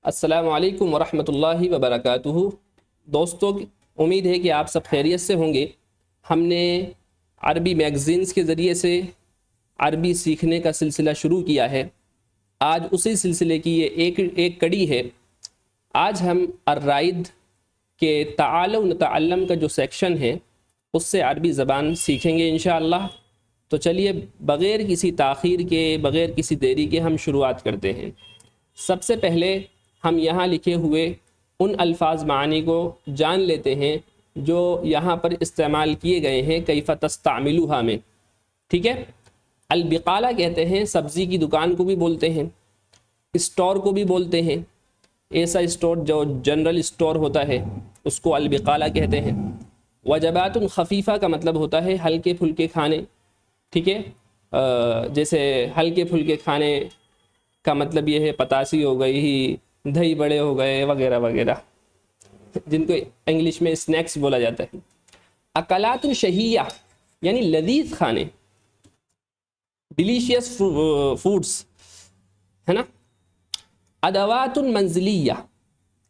السلام علیکم ورحمۃ اللہ وبرکاتہ۔ دوستوں، امید ہے کہ آپ سب خیریت سے ہوں گے۔ ہم نے عربی میگزینز کے ذریعے سے عربی سیکھنے کا سلسلہ شروع کیا ہے۔ آج اسی سلسلے کی یہ ایک کڑی ہے۔ آج ہم الرائد کے تعالوا نتعلم کا جو سیکشن ہے اس سے عربی زبان سیکھیں گے انشاءاللہ۔ تو چلیے بغیر کسی تاخیر کے، بغیر کسی دیری کے ہم شروعات کرتے ہیں۔ سب سے پہلے ہم یہاں لکھے ہوئے ان الفاظ معانی کو جان لیتے ہیں جو یہاں پر استعمال کیے گئے ہیں کیف تستعملوها میں۔ ٹھیک ہے، البقالہ کہتے ہیں، سبزی کی دکان کو بھی بولتے ہیں، اسٹور کو بھی بولتے ہیں۔ ایسا اسٹور جو جنرل اسٹور ہوتا ہے اس کو البقالہ کہتے ہیں۔ وجبات خفیفہ کا مطلب ہوتا ہے ہلکے پھلکے کھانے۔ ٹھیک ہے، جیسے ہلکے پھلکے کھانے کا مطلب یہ ہے پتاسی ہو گئی، دہی بڑے ہو گئے وغیرہ وغیرہ، جن کو انگلش میں اسنیکس بولا جاتا ہے۔ اکلات شہیہ یعنی لذیذ کھانے، ڈیلیشیس فوڈس، ہے نا۔ ادوات منزلیہ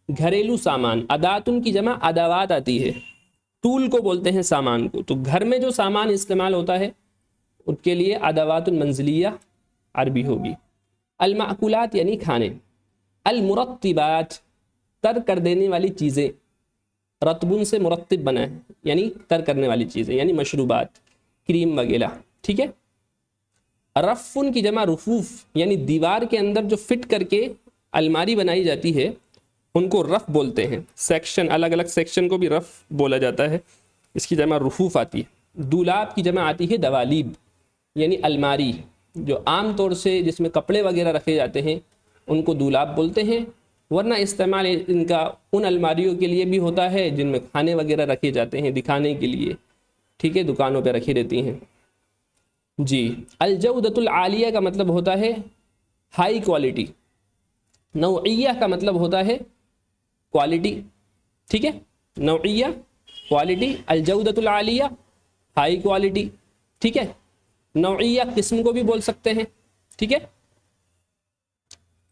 گھریلو سامان، اداتن کی جمع ادوات آتی ہے، ٹول کو بولتے ہیں سامان کو، تو گھر میں جو سامان استعمال ہوتا ہے ان کے لیے ادوات منزلیہ عربی ہوگی۔ المأکولات یعنی کھانے۔ المرطبات تر کر دینے والی چیزیں، رطبن سے مرتب بنا ہے یعنی تر کرنے والی چیزیں، یعنی مشروبات، کریم وغیرہ۔ ٹھیک ہے، رفن کی جمع رفوف یعنی دیوار کے اندر جو فٹ کر کے الماری بنائی جاتی ہے ان کو رف بولتے ہیں۔ سیکشن، الگ الگ سیکشن کو بھی رف بولا جاتا ہے، اس کی جمع رفوف آتی ہے۔ دولاب کی جمع آتی ہے دوالیب یعنی الماری، جو عام طور سے جس میں کپڑے وغیرہ رکھے جاتے ہیں ان کو دولاب بولتے ہیں، ورنہ استعمال ان کا ان الماریوں کے لیے بھی ہوتا ہے جن میں کھانے وغیرہ رکھے جاتے ہیں دکھانے کے لیے۔ ٹھیک ہے، دکانوں پہ رکھی رہتی ہیں جی۔ الجودۃ العالیہ کا مطلب ہوتا ہے ہائی کوالٹی۔ نوعیہ کا مطلب ہوتا ہے کوالٹی۔ ٹھیک ہے، نوعیہ کوالٹی، الجودۃ العالیہ ہائی کوالٹی۔ ٹھیک ہے، نوعیہ قسم کو بھی بول سکتے ہیں۔ ٹھیک ہے،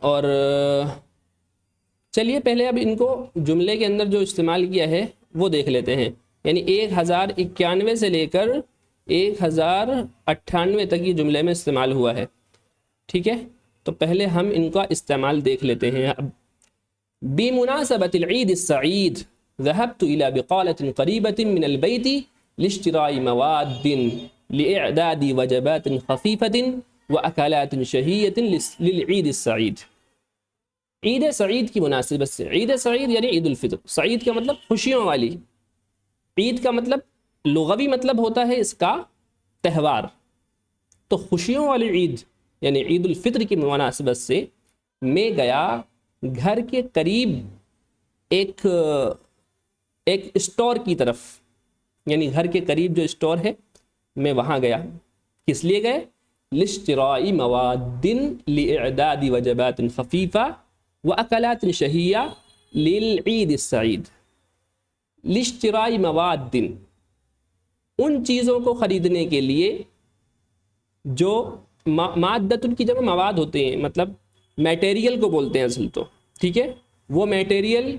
اور چلیے پہلے اب ان کو جملے کے اندر جو استعمال کیا ہے وہ دیکھ لیتے ہیں۔ یعنی 1091 سے لے کر 1098 تک یہ جملے میں استعمال ہوا ہے۔ ٹھیک ہے، تو پہلے ہم ان کا استعمال دیکھ لیتے ہیں۔ اب بمناسبة العيد السعيد ذهبت إلى بقالة قريبة من البيت لاشتراء مواد لإعداد وجبات خفيفة وأكلات شهية للعيد السعيد۔ عید سعید کی مناسبت سے، عید سعید یعنی عید الفطر، سعید کا مطلب خوشیوں والی، عید کا مطلب لغوی مطلب ہوتا ہے اس کا تہوار، تو خوشیوں والی عید یعنی عید الفطر کی مناسبت سے میں گیا گھر کے قریب ایک اسٹور کی طرف، یعنی گھر کے قریب جو اسٹور ہے میں وہاں گیا۔ کس لیے گئے؟ لاشتراء مواد لإعداد وجبات خفیفہ وأکلات شہیہ للعید السعید۔ لاشتراء مواد، ان چیزوں کو خریدنے کے لیے جو مادۃ کی جمع مواد ہوتے ہیں، مطلب میٹیریل کو بولتے ہیں اصل تو۔ ٹھیک ہے، وہ میٹیریل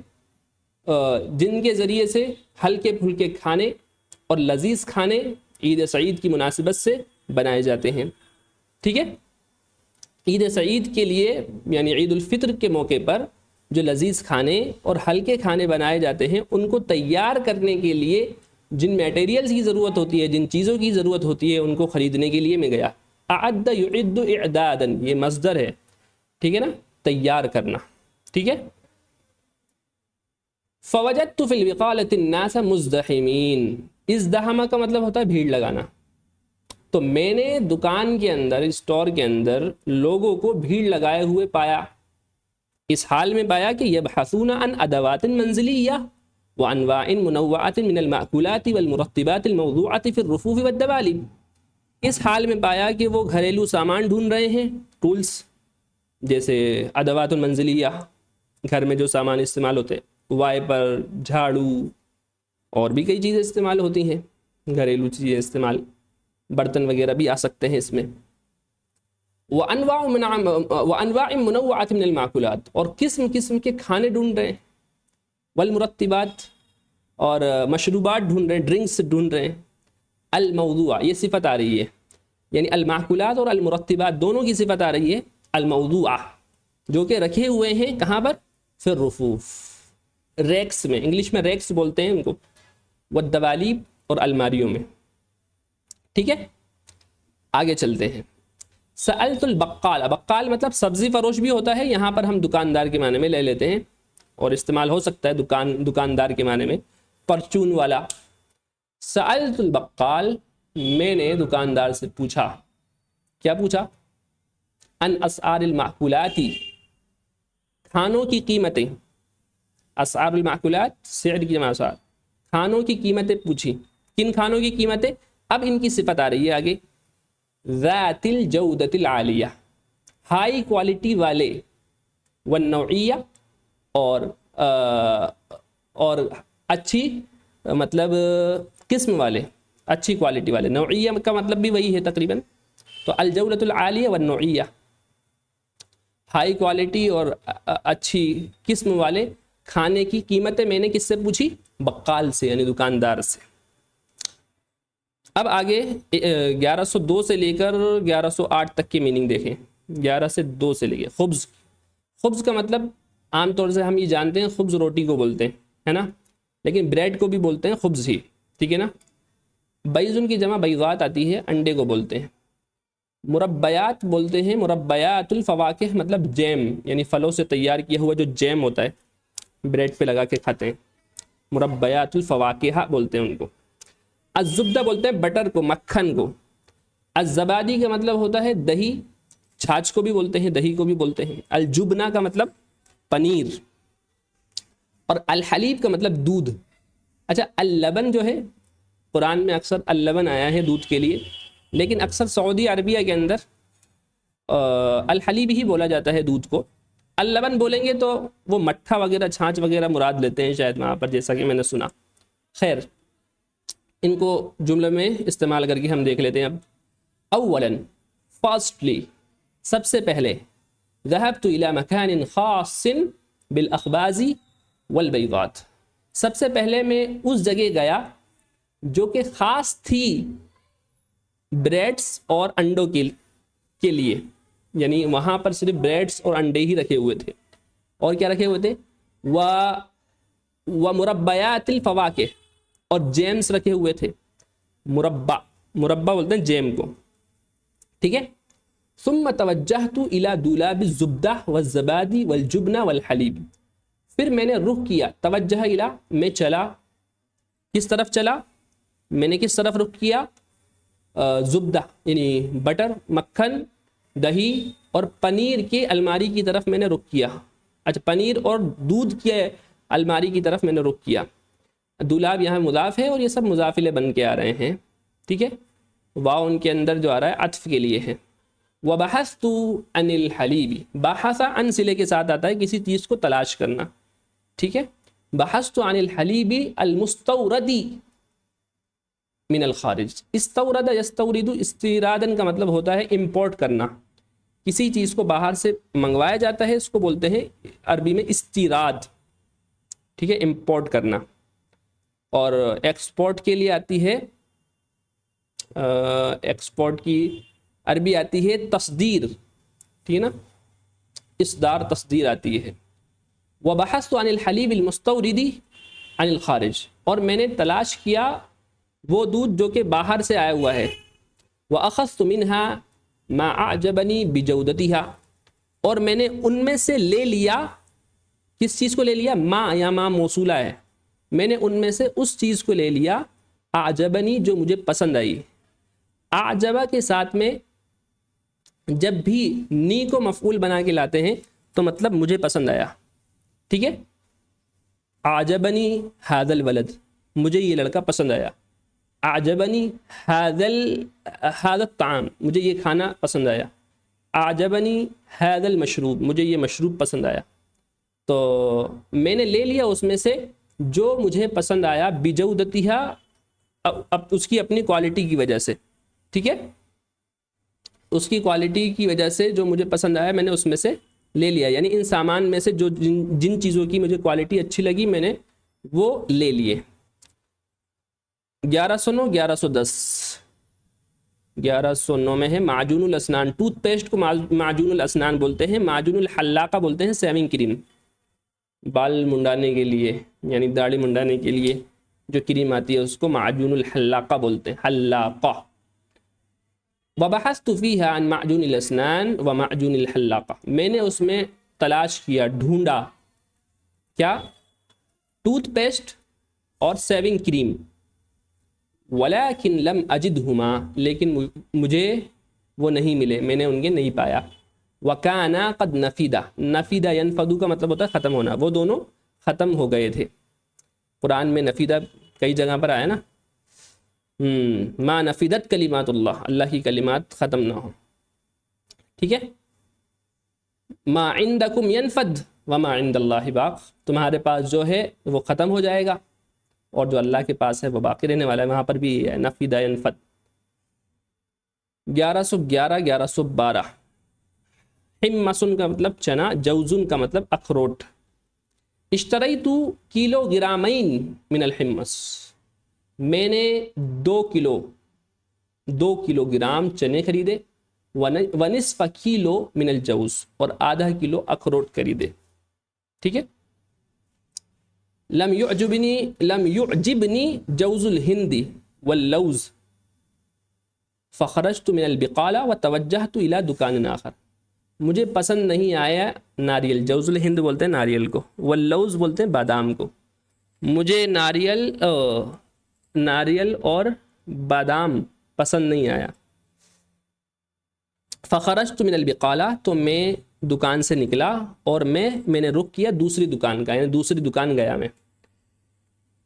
جن کے ذریعے سے ہلکے پھلکے کھانے اور لذیذ کھانے عید سعید کی مناسبت سے بنائے جاتے ہیں۔ ٹھیک ہے، عید سعید کے لیے یعنی عید الفطر کے موقع پر جو لذیذ کھانے اور ہلکے کھانے بنائے جاتے ہیں ان کو تیار کرنے کے لیے جن میٹیریلز کی ضرورت ہوتی ہے، جن چیزوں کی ضرورت ہوتی ہے، ان کو خریدنے کے لیے میں گیا۔ اعد یعد اعدادا، یہ مصدر ہے، ٹھیک ہے نا، تیار کرنا۔ ٹھیک ہے، فوجدت فی البقالۃ الناس مزدحمین، ازدحم کا مطلب ہوتا ہے بھیڑ لگانا، تو میں نے دکان کے اندر، اسٹور کے اندر لوگوں کو بھیڑ لگائے ہوئے پایا، اس حال میں پایا کہ یبحثون عن ادوات منزلیہ وانواع منوعۃ من المأکولات والمرطبات الموضوعۃ فی الرفوف والدوالب۔ اس حال میں پایا کہ وہ گھریلو سامان ڈھونڈ رہے ہیں، ٹولز، جیسے ادوات منزلیہ گھر میں جو سامان استعمال ہوتے ہیں، وائپر، جھاڑو، اور بھی کئی چیزیں استعمال ہوتی ہیں، گھریلو چیزیں استعمال، برتن وغیرہ بھی آ سکتے ہیں اس میں۔ وانواع منوعۃ من المأکولات، اور قسم قسم کے کھانے ڈھونڈ رہے ہیں، والمرطبات، اور مشروبات ڈھونڈ رہے ہیں، ڈرنکس ڈھونڈ رہے ہیں، الموضوع یہ صفت آ رہی ہے، یعنی المأکولات اور المرطبات دونوں کی صفت آ رہی ہے، الموضوع جو کہ رکھے ہوئے ہیں کہاں پر؟ فی الرفوف، ریکس میں، انگلش میں ریکس بولتے ہیں ان کو، والدواليب اور الماریوں میں، ٹھیک ہے۔ آگے چلتے ہیں، سألت البقال، بقال مطلب سبزی فروش بھی ہوتا ہے، یہاں پر ہم دکاندار کے معنی میں لے لیتے ہیں، اور استعمال ہو سکتا ہے دکاندار کے معنی میں، پرچون والا۔ سألت البقال، میں نے دکاندار سے پوچھا، کیا پوچھا؟ ان اسعار المأکولات، کھانوں کی قیمتیں، اسعار المأکولات سعر کی جمع اسعار، کھانوں کی قیمتیں پوچھی، کن کھانوں کی قیمتیں؟ اب ان کی صفت آ رہی ہے آگے، ذات الجودۃ العالیہ، ہائی کوالٹی والے، والنوعیہ، اور اچھی مطلب قسم والے، اچھی کوالٹی والے، نوعیہ کا مطلب بھی وہی ہے تقریباً، تو الجودۃ العالیہ والنوعیہ، ہائی کوالٹی اور اچھی قسم والے کھانے کی قیمتیں میں نے کس سے پوچھی؟ بقال سے، یعنی دکاندار سے۔ اب آگے 1102 سے لے کر 1108 تک کی میننگ دیکھیں، 11 سے 2 سے لے کے خبز، خبز کا مطلب عام طور سے ہم یہ جانتے ہیں خبز روٹی کو بولتے ہیں، ہے نا، لیکن بریڈ کو بھی بولتے ہیں خبز ہی، ٹھیک ہے نا۔ بیضن کی جمع بیضات آتی ہے، انڈے کو بولتے ہیں۔ مربیات بولتے ہیں، مربیات الفواکہ مطلب جیم، یعنی پھلوں سے تیار کیا ہوا جو جیم ہوتا ہے، بریڈ پہ لگا کے کھاتے ہیں، مربیات الفواکہ بولتے ہیں ان کو۔ الزبدہ بولتے ہیں بٹر کو، مکھن کو۔ الزبادی کا مطلب ہوتا ہے دہی، چھاچھ کو بھی بولتے ہیں، دہی کو بھی بولتے ہیں۔ الجبنہ کا مطلب پنیر، اور الحلیب کا مطلب دودھ۔ اچھا، اللبن جو ہے قرآن میں اکثر اللبن آیا ہے دودھ کے لیے، لیکن اکثر سعودی عربیہ کے اندر الحلیب ہی بولا جاتا ہے دودھ کو، اللبن بولیں گے تو وہ مٹھا وغیرہ، چھاچھ وغیرہ مراد لیتے ہیں شاید وہاں پر، جیسا کہ میں نے سنا۔ خیر، ان کو جملے میں استعمال کر کے ہم دیکھ لیتے ہیں اب۔ اولاً، فاسٹلی، سب سے پہلے، ذهبت الى مكان خاص بالاخباز والبيضات، سب سے پہلے میں اس جگہ گیا جو کہ خاص تھی بریڈس اور انڈوں کے لیے، یعنی وہاں پر صرف بریڈس اور انڈے ہی رکھے ہوئے تھے، اور کیا رکھے ہوئے تھے؟ ومربیات الفواکہ، اور جیمز رکھے ہوئے تھے، مربع بولتے ہیں جیم کو، ٹھیک ہے۔ ثم توجہت الى دولاب الزبدہ والزبادی والجبنہ والحلیب، پھر میں نے رخ کیا، توجہ الى میں چلا، کس طرف چلا؟ میں نے کس طرف رخ کیا؟ زبدہ یعنی بٹر، مکھن، دہی اور پنیر کے الماری کی طرف میں نے رخ کیا۔ اچھا، پنیر اور دودھ کے الماری کی طرف میں نے رخ کیا۔ دولاب یہاں مضاف ہے اور یہ سب مضافلے بن کے آ رہے ہیں، ٹھیک ہے، واو ان کے اندر جو آ رہا ہے عطف کے لیے ہے۔ وبحثت عن الحلیب، بحث عن صلے کے ساتھ آتا ہے کسی چیز کو تلاش کرنا، ٹھیک ہے۔ بحثت عن الحلیب المستورد من الخارج، استورد یستورد، استیرادن کا مطلب ہوتا ہے امپورٹ کرنا، کسی چیز کو باہر سے منگوایا جاتا ہے، اس کو بولتے ہیں عربی میں استیراد، ٹھیک ہے، امپورٹ کرنا۔ اور ایکسپورٹ کے لیے آتی ہے، ایکسپورٹ کی عربی آتی ہے تصدیر، ٹھیک ہے نا، اصدار، تصدیر آتی ہے۔ وبحثت عن الحلیب المستورد عن الخارج، اور میں نے تلاش کیا وہ دودھ جو کہ باہر سے آیا ہوا ہے۔ وأخذت منها ما أعجبني بجودتها، اور میں نے ان میں سے لے لیا، کس چیز کو لے لیا؟ ما یا ما موصولہ ہے، میں نے ان میں سے اس چیز کو لے لیا، اعجبنی جو مجھے پسند آئی۔ اعجبہ کے ساتھ میں جب بھی نی کو مفعول بنا کے لاتے ہیں تو مطلب مجھے پسند آیا، ٹھیک ہے۔ اعجبنی ھذا الولد، مجھے یہ لڑکا پسند آیا۔ اعجبنی ھذا الطعام، مجھے یہ کھانا پسند آیا۔ اعجبنی ھذا المشروب، مجھے یہ مشروب پسند آیا۔ تو میں نے لے لیا اس میں سے جو مجھے پسند آیا، بجودتها، اب اس کی اپنی کوالٹی کی وجہ سے، ٹھیک ہے۔ اس کی کوالٹی کی وجہ سے جو مجھے پسند آیا میں نے اس میں سے لے لیا، یعنی ان سامان میں سے جو جن چیزوں کی مجھے کوالٹی اچھی لگی میں نے وہ لے لیے۔ 1109 1110 1109 میں ہے معجون الاسنان، ٹوتھ پیسٹ کو معجون الاسنان بولتے ہیں، معجون الحلاقہ بولتے ہیں سیونگ کریم، بال منڈانے کے لیے یعنی داڑھی منڈانے کے لیے جو کریم آتی ہے اس کو معجون الحلاقہ بولتے ہیں، حلاقہ۔ وبحثت فيها عن معجون الاسنان ومعجون الحلاقہ، میں نے اس میں تلاش کیا، ڈھونڈا کیا؟ ٹوتھ پیسٹ اور سیونگ کریم۔ ولیکن لم اجدہما، لیکن مجھے وہ نہیں ملے، میں نے ان کے نہیں پایا۔ وکانا قد نفیدہ، نفیدہ ینفدو کا مطلب ہوتا ہے ختم ہونا، وہ دونوں ختم ہو گئے تھے۔ قرآن میں نفیدہ کئی جگہ پر آیا نا، ما نفیدت کلمات اللہ، اللہ کی کلمات ختم نہ ہو، ٹھیک ہے۔ ما عندکم ینفد وما عند اللہ باق، تمہارے پاس جو ہے وہ ختم ہو جائے گا اور جو اللہ کے پاس ہے وہ باقی رہنے والا ہے، وہاں پر بھی ہے نفیدہ ینفد۔ 1111 1112 حمصن کا مطلب چنا، جوزن کا مطلب اخروٹ۔ اشتریت کلو گرامین من الحمص، میں نے 2 کلو گرام چنے خریدے، ونصف کلو من الجوز، اور آدھا کلو اخروٹ خریدے، ٹھیک ہے۔ لم يعجبنی جوز الہند واللوز فخرجت من البقالہ وتوجہت الى دکان آخر، مجھے پسند نہیں آیا ناریل، جوز الہند بولتے ہیں ناریل کو، واللوز بولتے ہیں بادام کو، مجھے ناریل اور بادام پسند نہیں آیا۔ فخرجت من البقالہ، تو میں دکان سے نکلا اور میں نے رخ کیا دوسری دکان کا، یعنی دوسری دکان گیا میں۔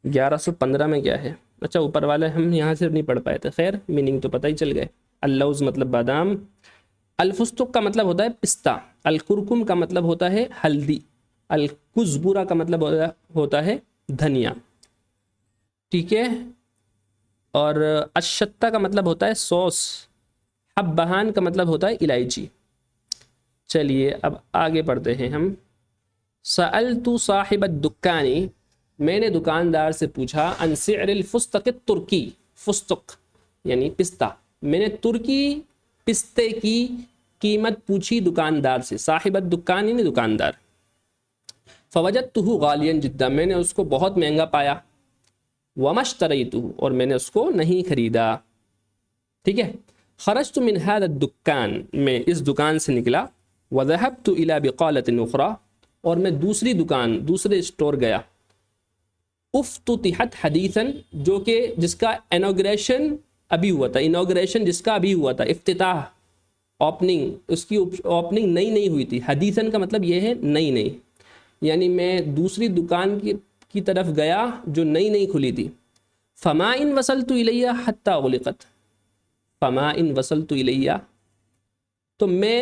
1115 میں کیا ہے؟ اچھا اوپر والے ہم یہاں سے نہیں پڑھ پائے تھے، خیر میننگ تو پتہ ہی چل گئے۔ اللوز مطلب بادام، الفستق کا مطلب ہوتا ہے پستہ، الکرکم کا مطلب ہوتا ہے ہلدی، الکزبرہ کا مطلب ہوتا ہے دھنیا، ٹھیک ہے۔ اور الشتہ کا مطلب ہوتا ہے سوس، حبہان کا مطلب ہوتا ہے الائچی۔ چلیے اب آگے پڑھتے ہیں ہم۔ سألت صاحب الدکان، میں نے دکاندار سے پوچھا، عن سعر الفستق الترکی، فستق یعنی پستہ، میں نے ترکی پستے کی قیمت پوچھی دکاندار سے، صاحب الدکان یعنی دکاندار۔ فوجدته غالیا جدا، میں نے اس کو بہت مہنگا پایا۔ وما اشتریتہ، اور میں نے اس کو نہیں خریدا، ٹھیک ہے۔ خرجت من هذا الدکان، میں اس دکان سے نکلا، وذهبت الى بقالة اخرى، اور میں دوسری دکان، دوسرے اسٹور گیا۔ افتتحت حدیثا، جو کہ جس کا انوگریشن ابھی ہوا تھا، انوگریشن جس کا ابھی ہوا تھا، افتتاح اوپننگ، اس کی اوپننگ نئی ہوئی تھی۔ حدیثاً کا مطلب یہ ہے نئی، یعنی میں دوسری دکان کی طرف گیا جو نئی کھلی تھی۔ فما ان وصلت الیہ حتی اغلقت، فما ان وصلت الیہ، تو میں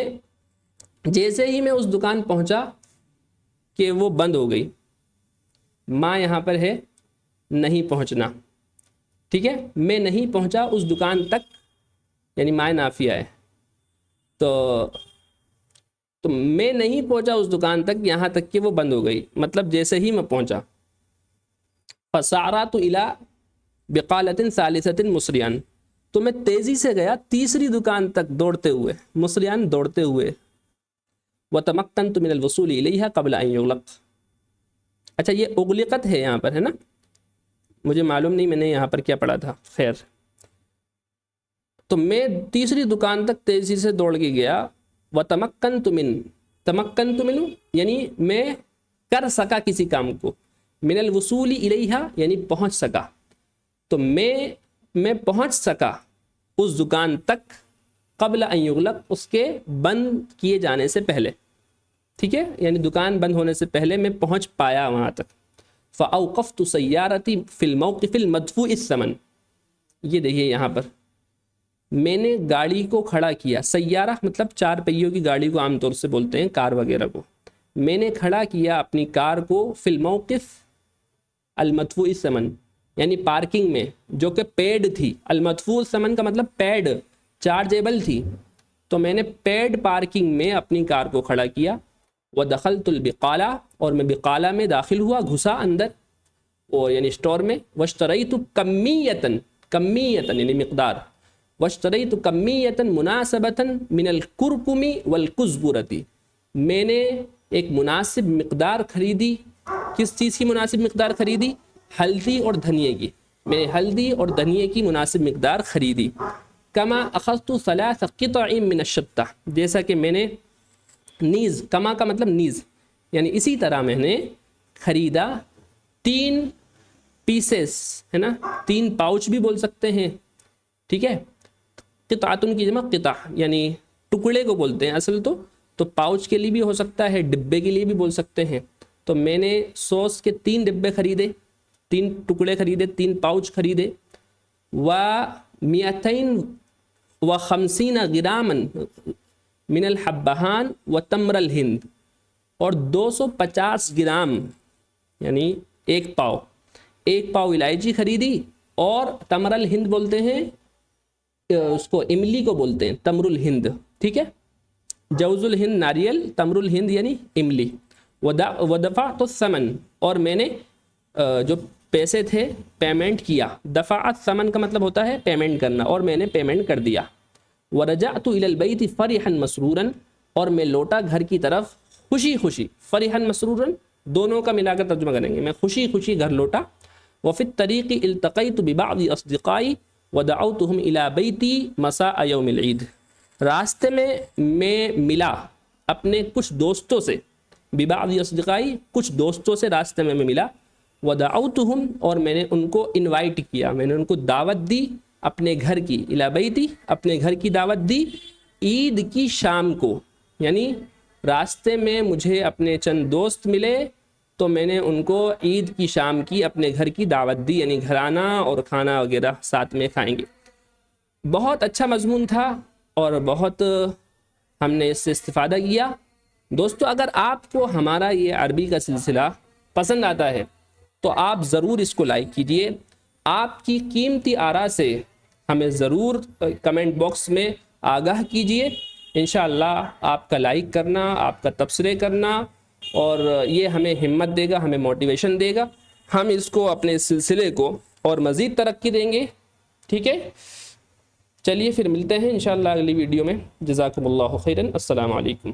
جیسے ہی میں اس دکان پہنچا کہ وہ بند ہو گئی۔ ماں یہاں پر ہے نہیں پہنچنا، ٹھیک ہے، میں نہیں پہنچا اس دکان تک، یعنی ماں نافیہ ہے، تو میں نہیں پہنچا اس دکان تک یہاں تک کہ وہ بند ہو گئی، مطلب جیسے ہی میں پہنچا۔ فسارات الی بقالۃ ثالثۃ مسریان، تو میں تیزی سے گیا تیسری دکان تک دوڑتے ہوئے، مسریان دوڑتے ہوئے۔ وتمکنت من الوصول الیہا قبل ان یغلق، اچھا یہ اغلقت ہے یہاں پر، ہے نا، مجھے معلوم نہیں میں نے یہاں پر کیا پڑھا تھا، خیر۔ تو میں تیسری دکان تک تیزی سے دوڑ کے گیا۔ وتمکنت من یعنی میں کر سکا کسی کام کو، من الوصول الیہا یعنی پہنچ سکا، تو میں پہنچ سکا اس دکان تک قبل ان یغلق، اس کے بند کیے جانے سے پہلے، ٹھیک ہے، یعنی دکان بند ہونے سے پہلے میں پہنچ پایا وہاں تک۔ فاوقفت سیارتی فی الموقف المدفوع الثمن، یہ دیکھیے یہاں پر میں نے گاڑی کو کھڑا کیا، سیارہ مطلب 4 پہیوں کی گاڑی کو عام طور سے بولتے ہیں، کار وغیرہ کو، میں نے کھڑا کیا اپنی کار کو فی الموقف المدفوع الثمن، یعنی پارکنگ میں جو کہ پیڈ تھی، المدفوع الثمن کا مطلب پیڈ، چارجیبل تھی، تو میں نے پیڈ پارکنگ میں اپنی کار کو کھڑا کیا. ودخلت البقالہ اور میں بقالہ میں داخل ہوا, گھسا اندر, اور یعنی اسٹور میں. واشتریت کمیتاً, کمیتاً یعنی مقدار. واشتریت کمیتاً مناسبتاً من الکرکم والکزبرۃ, میں نے ایک مناسب مقدار خریدی. کس چیز کی مناسب مقدار خریدی؟ ہلدی اور دھنیے کی. میں نے ہلدی اور دھنیے کی مناسب مقدار خریدی. کما اخذت 3 قطع من الشطہ, جیسا کہ میں نے نیز, کما کا مطلب نیز, یعنی اسی طرح میں نے خریدا 3 پیسز, ہے نا, 3 پاؤچ بھی بول سکتے ہیں, ٹھیک ہے. قطعتن کی جمع قطع, یعنی ٹکڑے کو بولتے ہیں اصل تو پاؤچ کے لیے بھی ہو سکتا ہے, ڈبے کے لیے بھی بول سکتے ہیں. تو میں نے سوس کے 3 ڈبے خریدے, 3 ٹکڑے خریدے, 3 پاؤچ خریدے. و 250 گراما من الحبہان و تمر الہند, اور 250 گرام یعنی 1 پاؤ الائچی خریدی. اور تمر الہند بولتے ہیں اس کو, املی کو بولتے ہیں تمر الہند, ٹھیک ہے. جوز الہند ناریل, تمر الہند یعنی املی. ودفعت الثمن, اور میں نے جو پیسے تھے پیمنٹ کیا. دفعت ثمن کا مطلب ہوتا ہے پیمنٹ کرنا, اور میں نے پیمنٹ کر دیا. ورجعت الى البیت فرحا مسرورا, اور میں لوٹا گھر کی طرف خوشی خوشی. فرحا مسرورا دونوں کا ملا کر ترجمہ کریں گے, میں خوشی خوشی گھر لوٹا. وفي الطريق التقيت ببعض اصدقائي ودعوتهم الى بيتي مساء يوم العيد, راستے میں ملا اپنے کچھ دوستوں سے. ببعض اصدقائی, کچھ دوستوں سے راستے میں ملا. ودعوتهم, اور میں نے ان کو انوائٹ کیا, میں نے ان کو دعوت دی اپنے گھر کی. الى بیتی, اپنے گھر کی دعوت دی. عید کی شام کو, یعنی راستے میں مجھے اپنے چند دوست ملے تو میں نے ان کو عید کی شام کی اپنے گھر کی دعوت دی, یعنی گھر آنا اور کھانا وغیرہ ساتھ میں کھائیں گے. بہت اچھا مضمون تھا اور بہت ہم نے اس سے استفادہ کیا. دوستو اگر آپ کو ہمارا یہ عربی کا سلسلہ پسند آتا ہے تو آپ ضرور اس کو لائک کیجئے. آپ کی قیمتی آراء سے ہمیں ضرور کمنٹ باکس میں آگاہ کیجئے. انشاءاللہ آپ کا لائک کرنا, آپ کا تبصرے کرنا, اور یہ ہمیں ہمت دے گا, ہمیں موٹیویشن دے گا. ہم اس کو اپنے سلسلے کو اور مزید ترقی دیں گے, ٹھیک ہے. چلیے پھر ملتے ہیں انشاءاللہ اگلی ویڈیو میں. جزاکم اللہ خیرا. السلام علیکم.